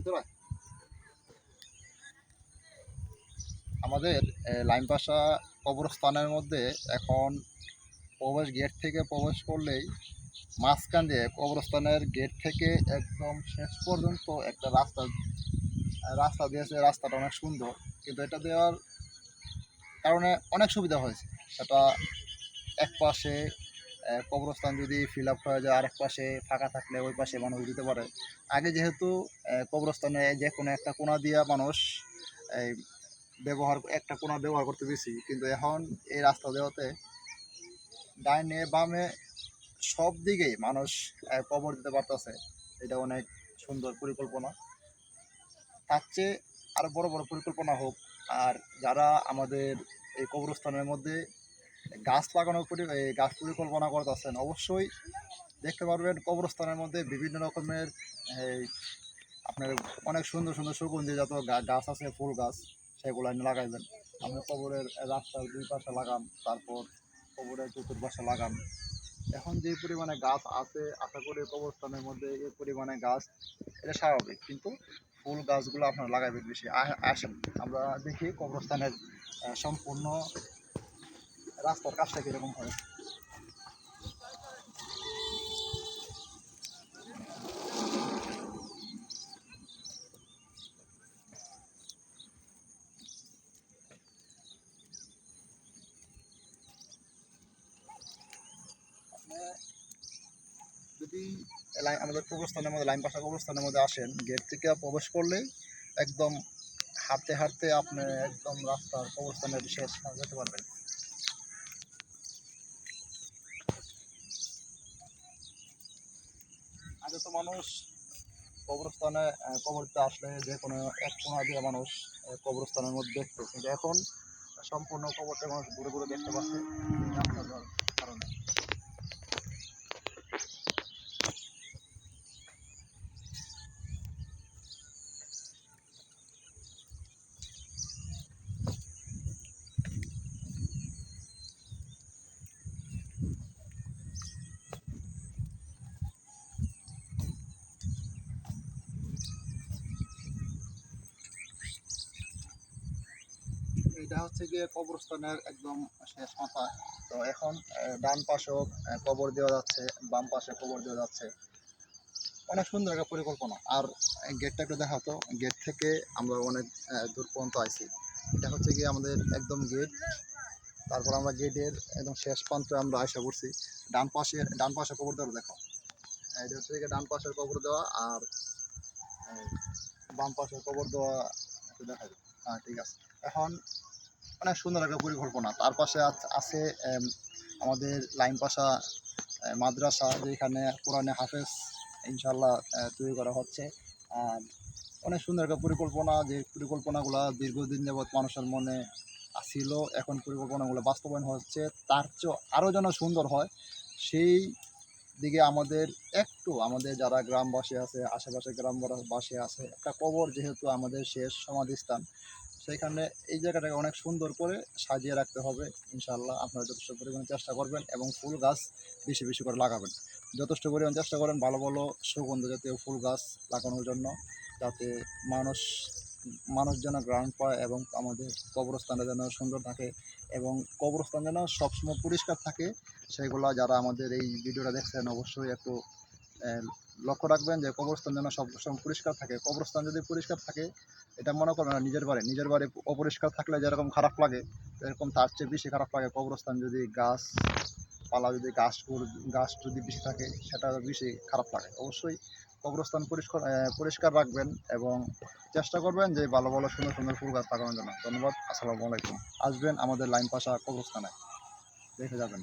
ভিতরে আমাদের লাইমপাশা কবরস্থানের মধ্যে এখন প্রবেশ গেট থেকে প্রবেশ করলেই মাঝখান দিয়ে কবরস্থানের গেট থেকে একদম শেষ পর্যন্ত একটা রাস্তা রাস্তা দিয়েছে। রাস্তাটা অনেক সুন্দর, কিন্তু এটা দেওয়ার কারণে অনেক সুবিধা হয়েছে। সেটা এক পাশে কবরস্থান যদি ফিল আপ হয়ে যায়, আরেক পাশে ফাঁকা থাকলে ওই পাশে মানুষ দিতে পারে। আগে যেহেতু কবরস্থানে যে কোনো একটা কোণা দিয়া মানুষ এই একটা কোণা ব্যবহার করতে বেশি, কিন্তু এখন এই রাস্তা দেওয়াতে ডাইনে বামে সব দিকেই মানুষ কবর দিতে পারতেছে। এটা অনেক সুন্দর পরিকল্পনা। তার চেয়ে আরও বড় বড় পরিকল্পনা হোক। আর যারা আমাদের এই কবরস্থানের মধ্যে গাছ লাগানোর গাছ পরিকল্পনা করতেছেন, অবশ্যই দেখতে পারবেন কবরস্থানের মধ্যে বিভিন্ন রকমের এই আপনার অনেক সুন্দর সুন্দর সুগন্ধিজাত গাছ আছে, ফুল গাছ, সেগুলো এনে লাগাইবেন। আপনি কবরের রাস্তার দুই পাশে লাগান, তারপর কবরের চতুর্পাশে লাগান। এখন যে পরিমাণে গাছ আছে, আশা করি কবরস্থানের মধ্যে এই পরিমাণে গাছ এটা স্বাভাবিক, কিন্তু ফুল গাছগুলো আপনারা লাগাইবেন বেশি। আসেন আমরা দেখি কবরস্থানের সম্পূর্ণ রাস্তার কাজটা কীরকম হয়। যদি আমাদের কবরস্থানের মধ্যে লাইমপাশা কবরস্থানের মধ্যে আসেন, গেট থেকে প্রবেশ করলেই একদম হাঁটতে হাঁটতে আপনি একদম রাস্তার কবরস্থানের শেষ যেতে পারবেন। আগে তো মানুষ কবরস্থানে কবর দিতে আসলে যে কোনো এক কোণা দিয়ে মানুষ কবরস্থানের মধ্যে দেখতো, কিন্তু এখন সম্পূর্ণ কবরটা মানুষ ঘুরে ঘুরে দেখতে পাচ্ছে রাস্তা দেওয়ার কারণে। এটা হচ্ছে গিয়ে কবরস্থানের একদম শেষ মাথা। তো এখন ডান পাশেও কবর দেওয়া যাচ্ছে, বাম পাশে কবর দেওয়া যাচ্ছে। অনেক সুন্দর একটা পরিকল্পনা। আর গেটটা একটু দেখাতো, গেট থেকে আমরা অনেক দূর পর্যন্ত আইছি। এটা হচ্ছে গিয়ে আমাদের একদম গেট। তারপর আমরা গেটের একদম শেষ প্রান্তে আমরা আশা করছি। ডান পাশে কবর দেওয়া দেখো, এটা হচ্ছে গিয়ে ডান পাশের কবর দেওয়া। আর বাম পাশের কবর দেওয়া একটু দেখা যায়। হ্যাঁ, ঠিক আছে। এখন অনেক সুন্দর একটা পরিকল্পনা। তার পাশে আছে আমাদের লাইমপাশা মাদ্রাসা, যেখানে কোরআনে হাফেজ ইনশাল্লাহ তৈরি করা হচ্ছে। আর অনেক সুন্দর একটা পরিকল্পনা, যে পরিকল্পনাগুলো দীর্ঘদিন যাবৎ মানুষের মনে ছিল, এখন পরিকল্পনাগুলো বাস্তবায়ন হচ্ছে। তার চেয়ে আরও যেন সুন্দর হয়, সেই দিকে আমাদের একটু, আমাদের যারা গ্রামবাসী আছে, আশেপাশে গ্রামবাসী আছে, একটা কবর যেহেতু আমাদের শেষ সমাধিস্থান, সেইখানে এই জায়গাটাকে অনেক সুন্দর করে সাজিয়ে রাখতে হবে। ইনশাআল্লাহ আপনারা যথেষ্ট পরিমাণে চেষ্টা করবেন এবং ফুল গাছ বেশি বেশি করে লাগাবেন। যথেষ্ট পরিমাণ চেষ্টা করেন ভালো ভালো সুগন্ধ জাতীয় ফুল গাছ লাগানোর জন্য, যাতে মানুষ মানুষ যেন গ্রাউন্ড পায় এবং আমাদের কবরস্থানটা যেন সুন্দর থাকে এবং কবরস্থান যেন সবসময় পরিষ্কার থাকে। সেগুলো যারা আমাদের এই ভিডিওটা দেখছেন অবশ্যই একটু লক্ষ্য রাখবেন যে কবরস্থান যেন সবসময় পরিষ্কার থাকে। কবরস্থান যদি পরিষ্কার থাকে, এটা মনে করেন না নিজের বাড়ি অপরিষ্কার থাকলে যেরকম খারাপ লাগে, এরকম তার চেয়ে বেশি খারাপ লাগে কবরস্থান যদি গাছপালা যদি গাছ যদি বেশি থাকে, সেটা বেশি খারাপ লাগে। অবশ্যই কবরস্থান পরিষ্কার রাখবেন এবং চেষ্টা করবেন যে ভালো ভালো সুন্দর সুন্দর ফুল গাছ লাগানোর জন্য। ধন্যবাদ। আসসালামু আলাইকুম। আসবেন আমাদের লাইমপাশা কবরস্থানে, দেখে যাবেন।